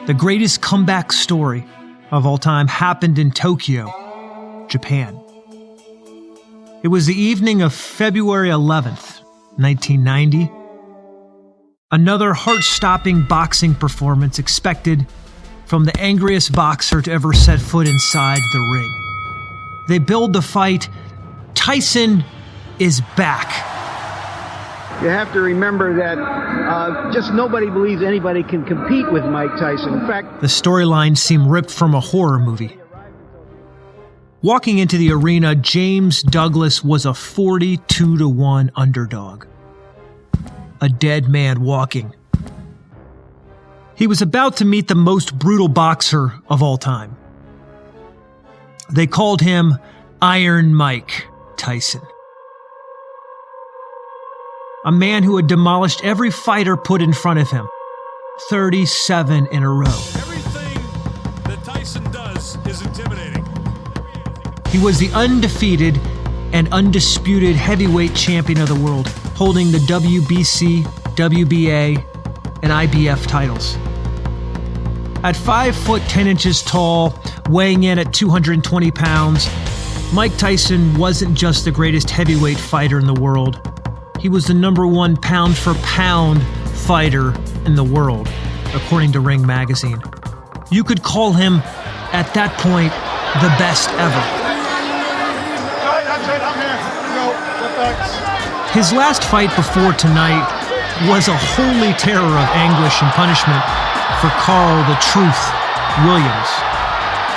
The greatest comeback story of all time happened in Tokyo, Japan. It was the evening of February 11th, 1990. Another heart-stopping boxing performance expected from the angriest boxer to ever set foot inside the ring. They billed the fight, Tyson is back. You have to remember that just nobody believes anybody can compete with Mike Tyson. In fact, the storyline seemed ripped from a horror movie. Walking into the arena, James Douglas was a 42-1 underdog. A dead man walking. He was about to meet the most brutal boxer of all time. They called him Iron Mike Tyson. A man who had demolished every fighter put in front of him. 37 in a row. Everything that Tyson does is intimidating. He was the undefeated and undisputed heavyweight champion of the world, holding the WBC, WBA, and IBF titles. At 5 foot 10 inches tall, weighing in at 220 pounds, Mike Tyson wasn't just the greatest heavyweight fighter in the world. He was the #1 pound-for-pound fighter in the world, according to Ring magazine. You could call him, at that point, the best ever. His last fight before tonight was a holy terror of anguish and punishment for Carl the Truth Williams.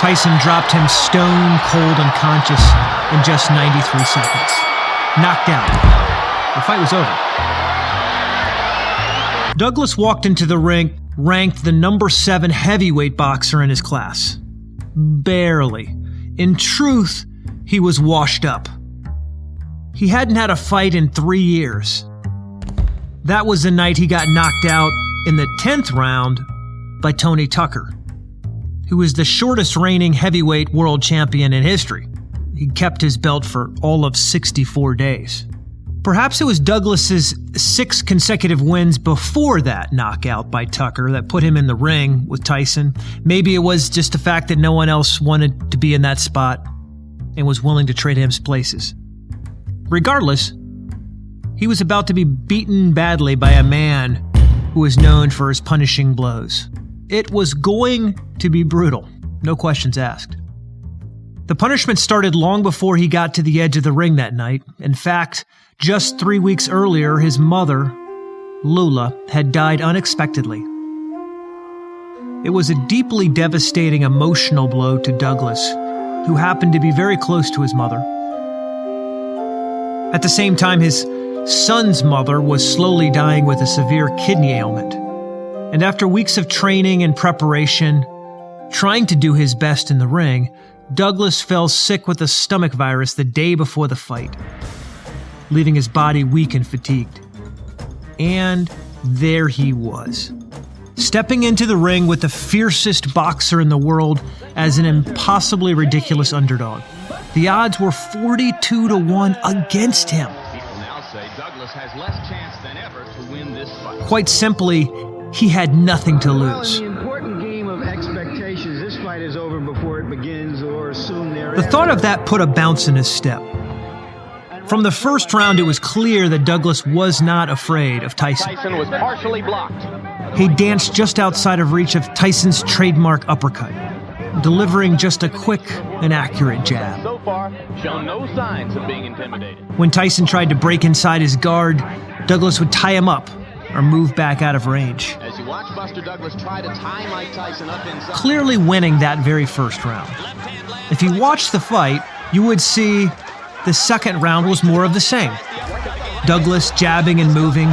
Tyson dropped him stone cold unconscious in just 93 seconds. Knocked out. The fight was over. Douglas walked into the ring, ranked the #7 heavyweight boxer in his class. Barely. In truth, he was washed up. He hadn't had a fight in 3 years. That was the night he got knocked out in the 10th round by Tony Tucker, who was the shortest reigning heavyweight world champion in history. He kept his belt for all of 64 days. Perhaps it was Douglas's 6 consecutive wins before that knockout by Tucker that put him in the ring with Tyson. Maybe it was just the fact that no one else wanted to be in that spot and was willing to trade him places. Regardless, he was about to be beaten badly by a man who was known for his punishing blows. It was going to be brutal, no questions asked. The punishment started long before he got to the edge of the ring that night. In fact, just 3 weeks earlier, his mother, Lula, had died unexpectedly. It was a deeply devastating emotional blow to Douglas, who happened to be very close to his mother. At the same time, his son's mother was slowly dying with a severe kidney ailment. And after weeks of training and preparation, trying to do his best in the ring, Douglas fell sick with a stomach virus the day before the fight, leaving his body weak and fatigued. And there he was, stepping into the ring with the fiercest boxer in the world as an impossibly ridiculous underdog. The odds were 42-1 against him. People now say Douglas has less chance than ever to win this fight. Quite simply, he had nothing to lose. in the important game of expectations, this fight is over before it begins or soon thereafter. The thought of that put a bounce in his step. From the first round, it was clear that Douglas was not afraid of Tyson. Tyson was partially blocked. He danced just outside of reach of Tyson's trademark uppercut, delivering just a quick and accurate jab. So far, shown no signs of being intimidated. When Tyson tried to break inside his guard, Douglas would tie him up or move back out of range, As you watch Buster Douglas try to tie Mike Tyson up inside. clearly winning that very first round. If you watched the fight, you would see the second round was more of the same. Douglas jabbing and moving,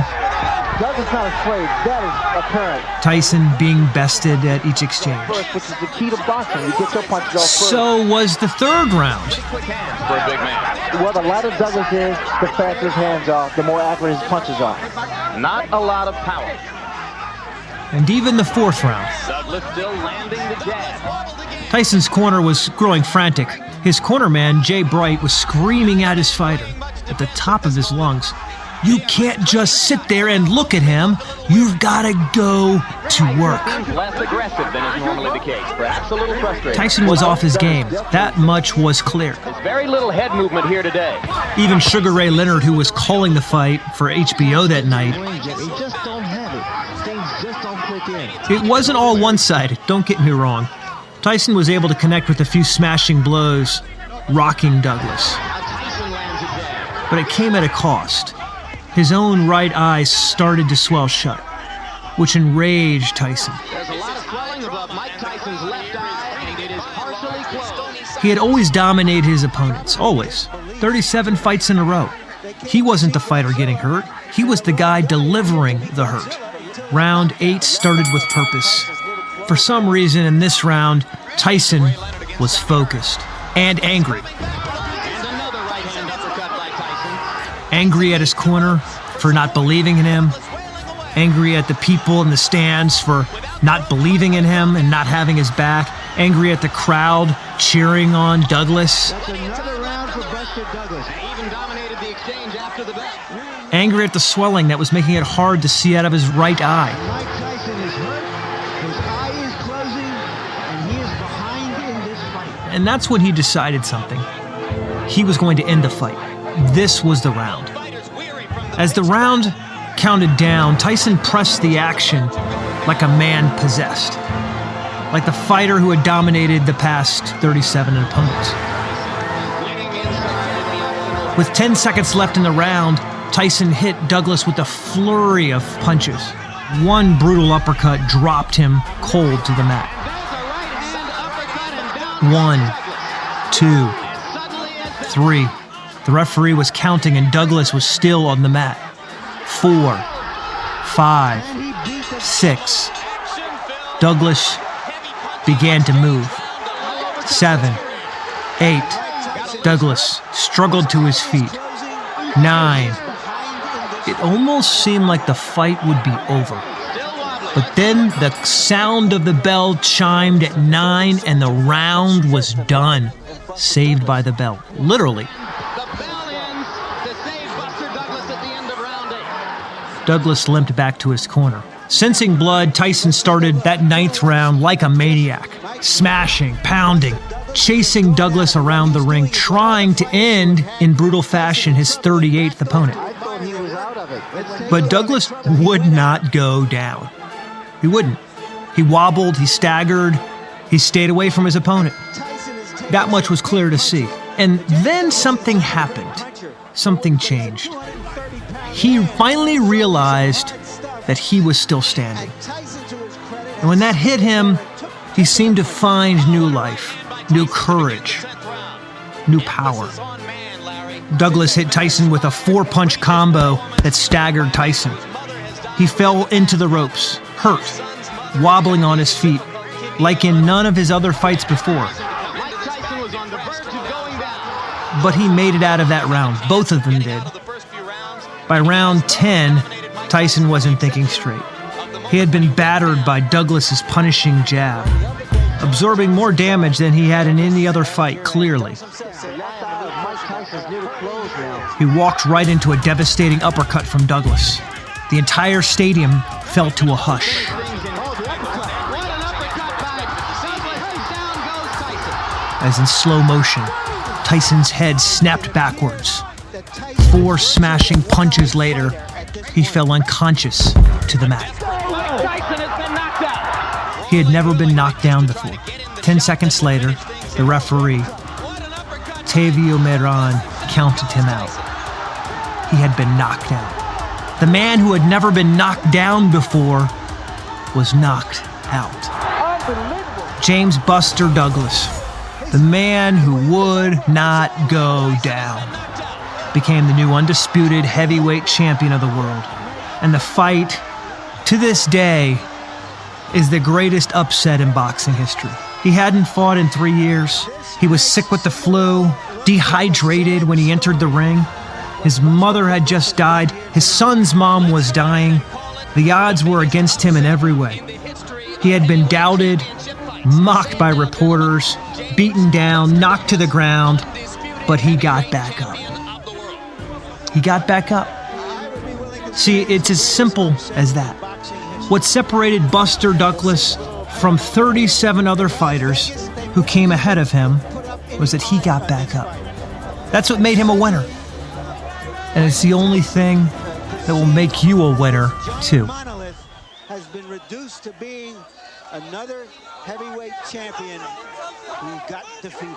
Douglas not afraid. That is apparent. Tyson being bested at each exchange. First, which is the key to boxing. You get your punches off first. So was the third round. Quick hands for a big man. Well, the lighter Douglas is, the faster his hands are, the more accurate his punches are. Not a lot of power. And even the fourth round. Douglas still landing the jab. Tyson's corner was growing frantic. His cornerman, Jay Bright, was screaming at his fighter at the top of his lungs. You can't just sit there and look at him. You've got to go to work. Seems less aggressive than his the case. Perhaps a little frustrating. Tyson was off his game. That much was clear. There's very little head movement here today. Even Sugar Ray Leonard, who was calling the fight for HBO that night, He just don't have it. Things just don't click in. it wasn't all one-sided, don't get me wrong. Tyson was able to connect with a few smashing blows, rocking Douglas. But it came at a cost. His own right eye started to swell shut, which enraged Tyson. There's a lot of swelling above Mike Tyson's left eye, and it is partially closed. He had always dominated his opponents, always. 37 fights in a row. He wasn't the fighter getting hurt. He was the guy delivering the hurt. Round 8 started with purpose. For some reason in this round, Tyson was focused and angry. And another right-hand uppercut by Tyson. Angry at his corner for not believing in him. Angry at the people in the stands for not believing in him and not having his back. Angry at the crowd cheering on Douglas. That's another round for Buster Douglas. He even dominated the exchange after the bell. Angry at the swelling that was making it hard to see out of his right eye. Mike Tyson is hurt. His eye is closing, and he is behind in this fight. And that's when he decided something. He was going to end the fight. This was the round. As the round counted down, Tyson pressed the action like a man possessed. Like the fighter who had dominated the past 37 opponents. With 10 seconds left in the round, Tyson hit Douglas with a flurry of punches. One brutal uppercut dropped him cold to the mat. 1, 2, 3. The referee was counting and Douglas was still on the mat. 4, 5, 6. Douglas began to move. 7, 8. Douglas struggled to his feet. 9. It almost seemed like the fight would be over. But then the sound of the bell chimed at 9 and the round was done. Saved by the bell. Literally. The bell ends to save Buster Douglas at the end of round 8. Douglas limped back to his corner. Sensing blood, Tyson started that 9th round like a maniac. Smashing, pounding, chasing Douglas around the ring, trying to end in brutal fashion his 38th opponent. I thought he was out of it. But Douglas would not go down. He wouldn't. He wobbled, he staggered, he stayed away from his opponent. That much was clear to see. And then something happened. Something changed. He finally realized that he was still standing. And when that hit him, he seemed to find new life, new courage, new power. Douglas hit Tyson with a 4-punch combo that staggered Tyson. He fell into the ropes, hurt, wobbling on his feet, like in none of his other fights before. But he made it out of that round. Both of them did. By round 10, Tyson wasn't thinking straight. He had been battered by Douglas's punishing jab, absorbing more damage than he had in any other fight, clearly. He walked right into a devastating uppercut from Douglas. The entire stadium fell to a hush. As in slow motion, Tyson's head snapped backwards. 4 smashing punches later, he fell unconscious to the mat. He had never been knocked down before. 10 seconds later, the referee, Tavio Meran, counted him out. He had been knocked out. The man who had never been knocked down before was knocked out. James Buster Douglas, the man who would not go down, became the new undisputed heavyweight champion of the world. And the fight, to this day, is the greatest upset in boxing history. He hadn't fought in 3 years. He was sick with the flu, dehydrated when he entered the ring. His mother had just died. His son's mom was dying. The odds were against him in every way. He had been doubted, mocked by reporters, beaten down, knocked to the ground, but he got back up. He got back up. See, it's as simple as that. What separated Buster Douglas from 37 other fighters who came ahead of him was that he got back up. That's what made him a winner. And it's the only thing that will make you a winner, too. Monolith has been reduced to being another heavyweight champion who got defeated.